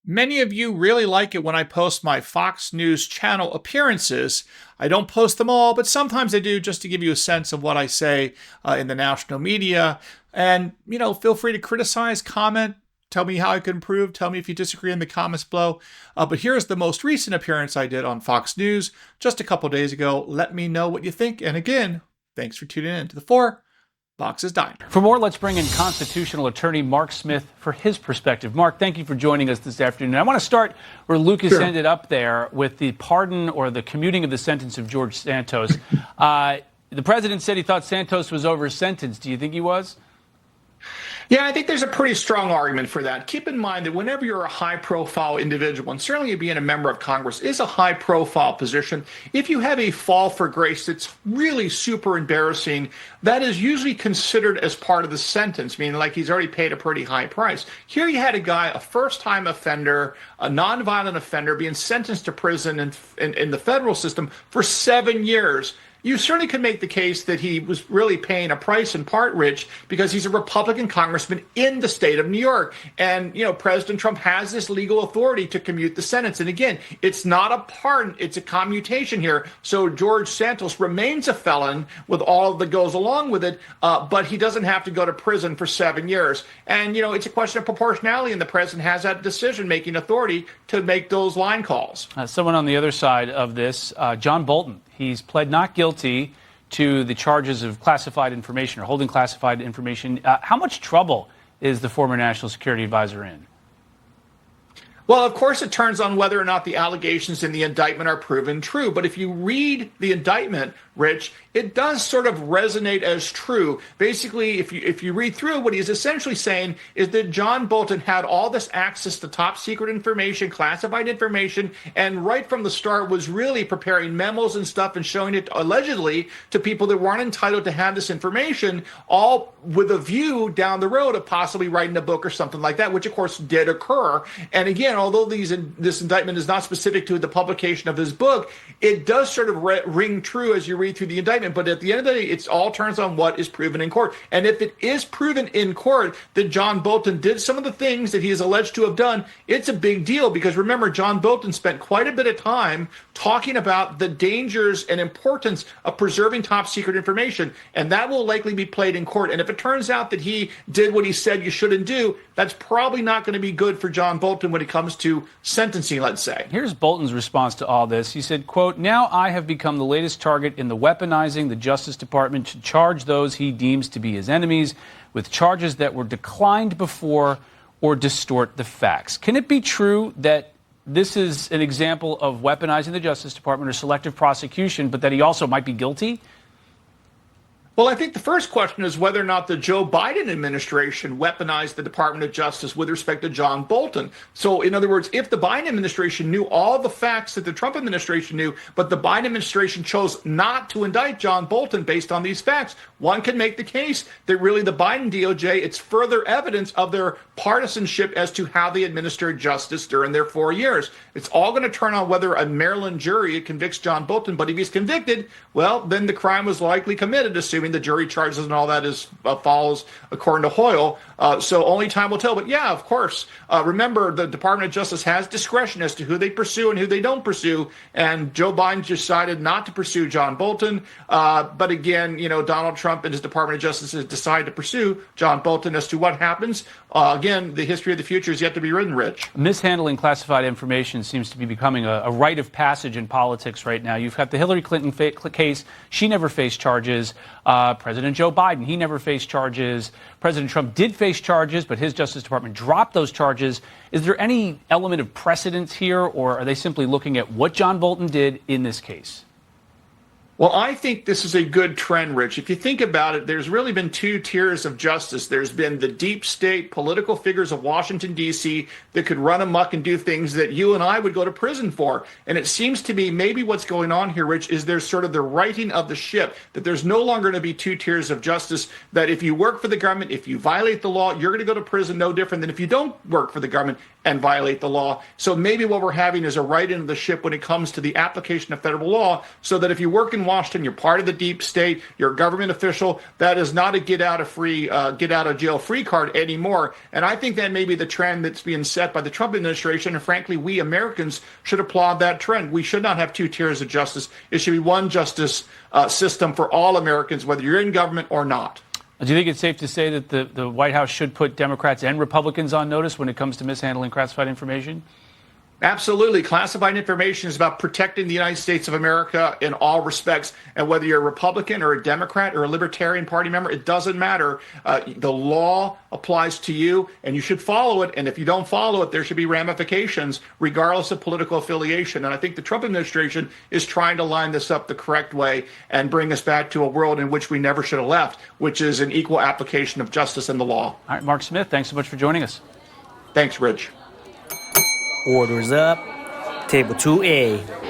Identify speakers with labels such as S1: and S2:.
S1: Many of you really like it when I post my Fox News channel appearances. I don't post them all, but sometimes I do just to give you a sense of what I say in the national media. And, feel free to criticize, comment, tell me how I can improve, tell me if you disagree in the comments below. But here's the most recent appearance I did on Fox News just a couple days ago. Let me know what you think. And again, thanks for tuning in to the Four Boxes Diner.
S2: For more, let's bring in constitutional attorney Mark Smith for his perspective. Mark, thank you for joining us this afternoon. I want to start where Lucas ended up there with the pardon or the commuting of the sentence of George Santos. The president said he thought Santos was over-sentenced. Do you think he was?
S3: Yeah, I think there's a pretty strong argument for that. Keep in mind that whenever you're a high-profile individual, and certainly being a member of Congress is a high-profile position, if you have a fall for grace that's really super embarrassing, that is usually considered as part of the sentence, meaning like he's already paid a pretty high price. Here you had a guy, a first-time offender, a nonviolent offender, being sentenced to prison in the federal system for 7 years. You certainly could make the case that he was really paying a price in part, Rich, because he's a Republican congressman in the state of New York. And, President Trump has this legal authority to commute the sentence. And again, it's not a pardon, it's a commutation here. So George Santos remains a felon with all that goes along with it, but he doesn't have to go to prison for 7 years. And, it's a question of proportionality, and the president has that decision-making authority to make those line calls.
S2: Someone on the other side of this, John Bolton. He's pled not guilty to the charges of classified information or holding classified information. How much trouble is the former national security advisor in?
S3: Well, of course, it turns on whether or not the allegations in the indictment are proven true. But if you read the indictment, Rich, it does sort of resonate as true. Basically, if you read through, what he's essentially saying is that John Bolton had all this access to top secret information, classified information, and right from the start was really preparing memos and stuff and showing it allegedly to people that weren't entitled to have this information, all with a view down the road of possibly writing a book or something like that, which of course did occur. And again, although this indictment is not specific to the publication of his book, it does sort of ring true as you read through the indictment. But at the end of the day, it all turns on what is proven in court. And if it is proven in court that John Bolton did some of the things that he is alleged to have done, it's a big deal because remember, John Bolton spent quite a bit of time talking about the dangers and importance of preserving top secret information. And that will likely be played in court. And if it turns out that he did what he said you shouldn't do, that's probably not going to be good for John Bolton when it comes to sentencing, let's say.
S2: Here's Bolton's response to all this. He said, quote, "Now I have become the latest target in the weaponizing the Justice Department to charge those he deems to be his enemies with charges that were declined before or distort the facts." Can it be true that this is an example of weaponizing the Justice Department or selective prosecution, but that he also might be guilty?
S3: Well, I think the first question is whether or not the Joe Biden administration weaponized the Department of Justice with respect to John Bolton. So, in other words, if the Biden administration knew all the facts that the Trump administration knew, but the Biden administration chose not to indict John Bolton based on these facts, one can make the case that really the Biden DOJ, it's further evidence of their partisanship as to how they administered justice during their 4 years. It's all going to turn on whether a Maryland jury convicts John Bolton, but if he's convicted, well, then the crime was likely committed, assuming the jury charges and all that is follows according to Hoyle. So only time will tell. But yeah, of course, remember the Department of Justice has discretion as to who they pursue and who they don't pursue. And Joe Biden decided not to pursue John Bolton. But again, Donald Trump and his Department of Justice has decided to pursue John Bolton. As to what happens, again, the history of the future is yet to be written, Rich.
S2: Mishandling classified information seems to be becoming a rite of passage in politics right now. You've got the Hillary Clinton case. She never faced charges. President Joe Biden, he never faced charges. President Trump did face charges, but his Justice Department dropped those charges. Is there any element of precedence here, or are they simply looking at what John Bolton did in this case?
S3: Well, I think this is a good trend, Rich. If you think about it, there's really been two tiers of justice. There's been the deep state political figures of Washington, D.C. that could run amok and do things that you and I would go to prison for. And it seems to me maybe what's going on here, Rich, is there's sort of the righting of the ship, that there's no longer going to be two tiers of justice, that if you work for the government, if you violate the law, you're going to go to prison no different than if you don't work for the government. and violate the law. So maybe what we're having is a right into the ship when it comes to the application of federal law, so that if you work in Washington, you're part of the deep state, you're a government official, that is not a get out of jail free card anymore. And I think that may be the trend that's being set by the Trump administration. And frankly, we Americans should applaud that trend. We should not have two tiers of justice. It should be one justice system for all Americans, whether you're in government or not.
S2: Do you think it's safe to say that the White House should put Democrats and Republicans on notice when it comes to mishandling classified information?
S3: Absolutely. Classified information is about protecting the United States of America in all respects. And whether you're a Republican or a Democrat or a Libertarian Party member, it doesn't matter. The law applies to you, and you should follow it. And if you don't follow it, there should be ramifications, regardless of political affiliation. And I think the Trump administration is trying to line this up the correct way and bring us back to a world in which we never should have left, which is an equal application of justice and the law.
S2: All right, Mark Smith, thanks so much for joining us.
S3: Thanks, Rich.
S4: Orders up. Table 2A.